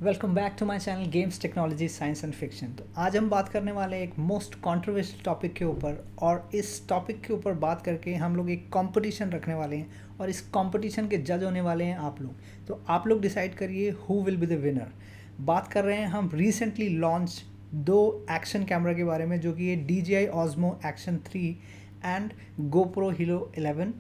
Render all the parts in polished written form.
Welcome back to my channel games technology science and fiction. तो आज हम बात करने वाले हैं एक मोस्ट कंट्रोवर्शियल टॉपिक के ऊपर, और इस टॉपिक के ऊपर बात करके हम लोग एक कंपटीशन रखने वाले हैं और इस कंपटीशन के जज होने वाले हैं आप लोग। तो आप लोग डिसाइड करिए who will be the winner. बात कर रहे हैं हम रिसेंटली लॉन्च दो एक्शन कैमरा के बारे में, जो कि ये DJI Osmo Action 3 and GoPro Hero 11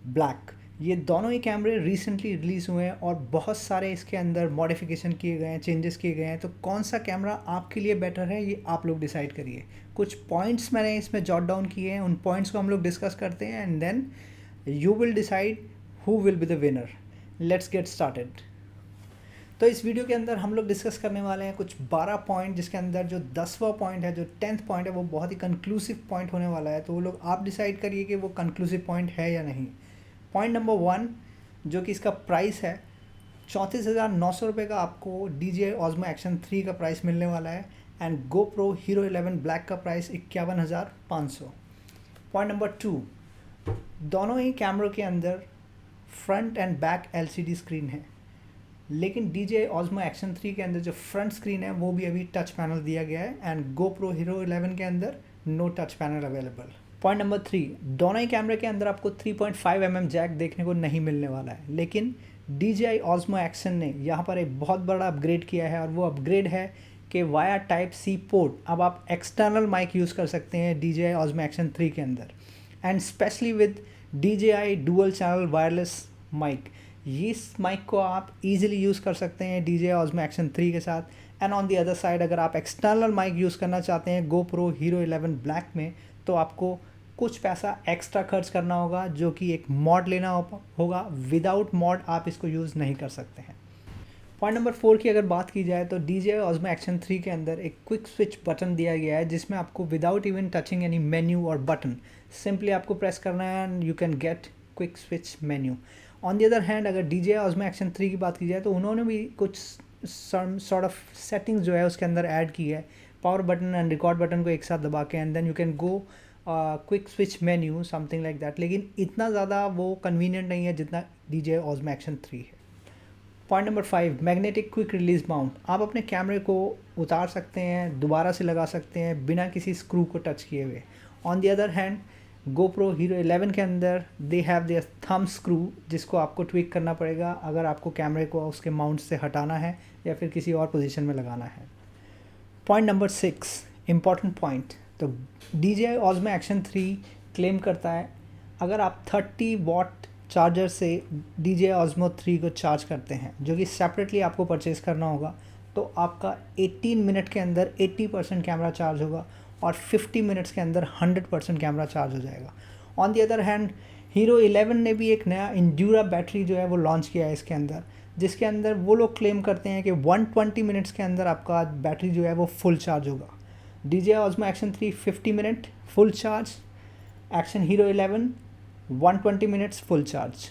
black. ये दोनों ही कैमरे रिसेंटली रिलीज़ हुए हैं और बहुत सारे इसके अंदर मॉडिफिकेशन किए गए हैं, चेंजेस किए गए हैं। तो कौन सा कैमरा आपके लिए बेटर है ये आप लोग डिसाइड करिए। कुछ पॉइंट्स मैंने इसमें जॉट डाउन किए हैं, उन पॉइंट्स को हम लोग डिस्कस करते हैं and then you will decide who will be the winner. Let's get started. तो इस वीडियो के अंदर हम लोग डिस्कस करने वाले हैं कुछ 12 पॉइंट, जिसके अंदर जो 10वां पॉइंट है, जो 10th पॉइंट है, वो बहुत ही कंक्लूसिव पॉइंट होने वाला है। तो वो लोग आप डिसाइड करिए कि वो कंक्लूसिव पॉइंट है या नहीं। पॉइंट नंबर 1, जो कि इसका प्राइस है 34,900 रुपये का, आपको DJI Osmo Action 3 का प्राइस मिलने वाला है एंड GoPro Hero 11 ब्लैक का प्राइस 51,500। पॉइंट नंबर 2, दोनों ही कैमरों के अंदर front end back LCD screen है, लेकिन DJI Osmo Action 3 के अंदर जो फ्रंट स्क्रीन है वो भी अभी टच पैनल दिया गया है एंड GoPro Hero 11 के अंदर no touch panel available. Point number 3, दोनों ही कैमरे के अंदर आपको 3.5 mm जैक देखने को नहीं मिलने वाला है, लेकिन DJI Osmo Action ने यहाँ पर एक बहुत बड़ा अपग्रेड किया है और वो अपग्रेड है कि वाया टाइप C पोर्ट अब आप एक्सटर्नल माइक यूज़ कर सकते हैं DJI Osmo Action 3 के अंदर, and specially with DJI dual channel wireless mic. इस माइक को आप इजीली यूज़ कर सकते हैं DJI Osmo Action 3 के साथ। And on the other side, अगर आप एक्सटर्नल माइक यूज़ करना चाहते हैं GoPro Hero 11 ब्लैक में, तो आपको कुछ पैसा एक्स्ट्रा खर्च करना होगा, जो कि एक मॉड लेना होगा। विदाउट मॉड आप इसको यूज़ नहीं कर सकते हैं। पॉइंट नंबर 4 की अगर बात की जाए तो DJI Osmo Action 3 के अंदर एक क्विक स्विच बटन दिया गया है, जिसमें आपको without even touching any menu और बटन, सिंपली आपको प्रेस करना है and you can get quick switch menu. On the other hand, अगर DJI Osmo Action 3 की बात की जाए तो उन्होंने भी कुछ सॉर्ट ऑफ सेटिंग्स जो है उसके अंदर ऐड की है। Power button and record button को एक साथ दबा के and then you can go quick switch menu, something like that, लेकिन इतना ज़्यादा वो कन्वीनियंट नहीं है जितना DJI Osmo Action 3 है। Point number 5, magnetic quick release mount. आप अपने कैमरे को उतार सकते हैं, दोबारा से लगा सकते हैं बिना किसी स्क्रू को टच किए हुए। On the other hand, GoPro Hero 11 के अंदर they have their thumb screw, जिसको आपको ट्विक करना पड़ेगा अगर आपको कैमरे को उसके माउंट से हटाना है या फिर किसी और पोजीशन में लगाना है। Point number 6, important point. तो DJI Osmo Action 3 क्लेम करता है अगर आप 30 वॉट चार्जर से DJI Osmo 3 को चार्ज करते हैं, जो कि सेपरेटली आपको परचेज़ करना होगा, तो आपका 18 मिनट के अंदर 80% कैमरा चार्ज होगा और 50 मिनट्स के अंदर 100% कैमरा चार्ज हो जाएगा। On the other hand, Hero 11 ने भी एक नया इंड्यूरा बैटरी जो है वो लॉन्च किया है इसके अंदर, जिसके अंदर वो लोग क्लेम करते हैं कि 120 मिनट्स के अंदर आपका बैटरी जो है वो फुल चार्ज होगा। DJI Osmo Action 3 50 minute full charge, Action Hero 11 120 minutes full charge.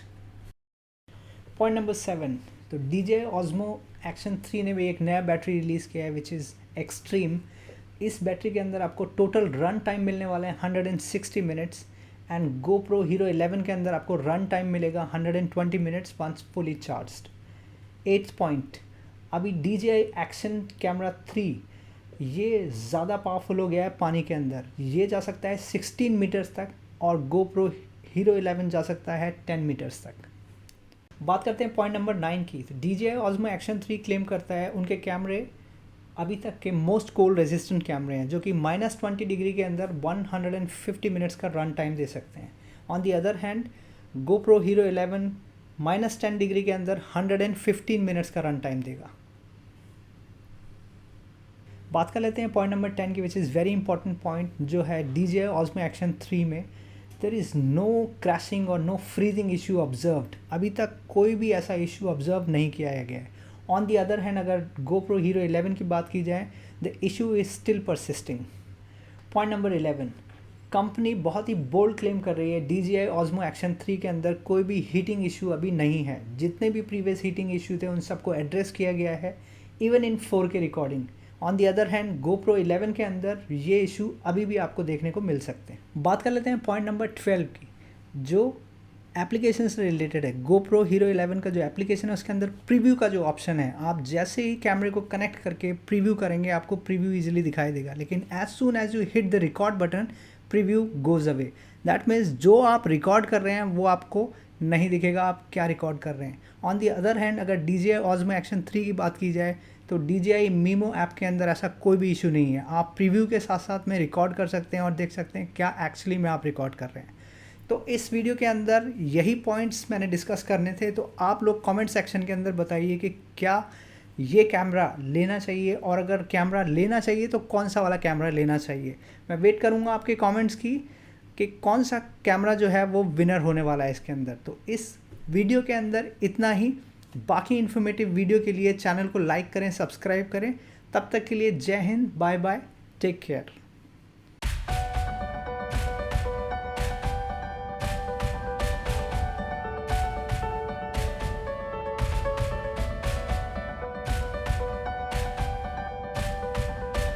Point number 7, तो DJI Osmo Action 3 ने भी एक नया बैटरी रिलीज़ किया है विच इज़ एक्सट्रीम। इस बैटरी के अंदर आपको टोटल रन टाइम मिलने वाले हैं 160 मिनट्स एंड GoPro Hero 11 के अंदर आपको रन टाइम मिलेगा 120 minutes once fully charged. 8th point, अभी DJI Action कैमरा 3 ये ज़्यादा पावरफुल हो गया है पानी के अंदर। ये जा सकता है 16 मीटर्स तक और GoPro Hero 11 जा सकता है 10 मीटर्स तक। बात करते हैं पॉइंट नंबर 9 की। तो DJI Osmo Action 3 क्लेम करता है उनके कैमरे अभी तक के मोस्ट कोल्ड रेजिस्टेंट कैमरे हैं, जो कि -20 डिग्री के अंदर 150 मिनट्स का रन टाइम दे सकते हैं। On the other hand, GoPro Hero 11 -10 degree के अंदर 115 मिनट्स का रन टाइम देगा। बात कर लेते हैं पॉइंट नंबर 10 की, which is very important point, जो है DJI Osmo Action 3 में देयर इज़ नो क्रैशिंग और नो फ्रीजिंग इशू ऑब्जर्व्ड। अभी तक कोई भी ऐसा इशू ऑब्जर्व नहीं किया गया है। ऑन दी अदर हैंड, अगर GoPro Hero 11 की बात की जाए, the issue is still persisting. Point number 11, company बहुत ही बोल्ड क्लेम कर रही है DJI Osmo Action 3 के अंदर कोई भी हीटिंग इशू अभी नहीं है। जितने भी प्रीवियस हीटिंग इशू थे उन सबको एड्रेस किया गया है, even in 4K recording. On the other hand, GoPro 11 के अंदर ये इशू अभी भी आपको देखने को मिल सकते हैं। बात कर लेते हैं पॉइंट नंबर 12 की, जो एप्लीकेशन से रिलेटेड है। GoPro Hero 11 का जो एप्लीकेशन है उसके अंदर प्रीव्यू का जो ऑप्शन है, आप जैसे ही कैमरे को कनेक्ट करके प्रीव्यू करेंगे आपको प्रीव्यू इजीली दिखाई देगा, लेकिन as soon as you hit the record button preview goes away. That means जो आप रिकॉर्ड कर रहे हैं वो आपको नहीं दिखेगा आप क्या रिकॉर्ड कर रहे हैं। ऑन दी अदर हैंड अगर DJI Osmo Action 3 की बात की जाए तो DJI Mimo ऐप के अंदर ऐसा कोई भी इशू नहीं है, आप प्रीव्यू के साथ साथ में रिकॉर्ड कर सकते हैं और देख सकते हैं क्या एक्चुअली में आप रिकॉर्ड कर रहे हैं। तो इस वीडियो के अंदर यही पॉइंट्स मैंने डिस्कस करने थे, तो आप लोग कमेंट सेक्शन के अंदर बताइए कि क्या ये कैमरा लेना चाहिए, और अगर कैमरा लेना चाहिए तो कौन सा वाला कैमरा लेना चाहिए। मैं वेट करूँगा आपके कमेंट्स की कि कौन सा कैमरा जो है वो विनर होने वाला है इसके अंदर। तो इस वीडियो के अंदर इतना ही। बाकी इन्फॉर्मेटिव वीडियो के लिए चैनल को लाइक करें, सब्सक्राइब करें। तब तक के लिए जय हिंद, बाय बाय, टेक केयर।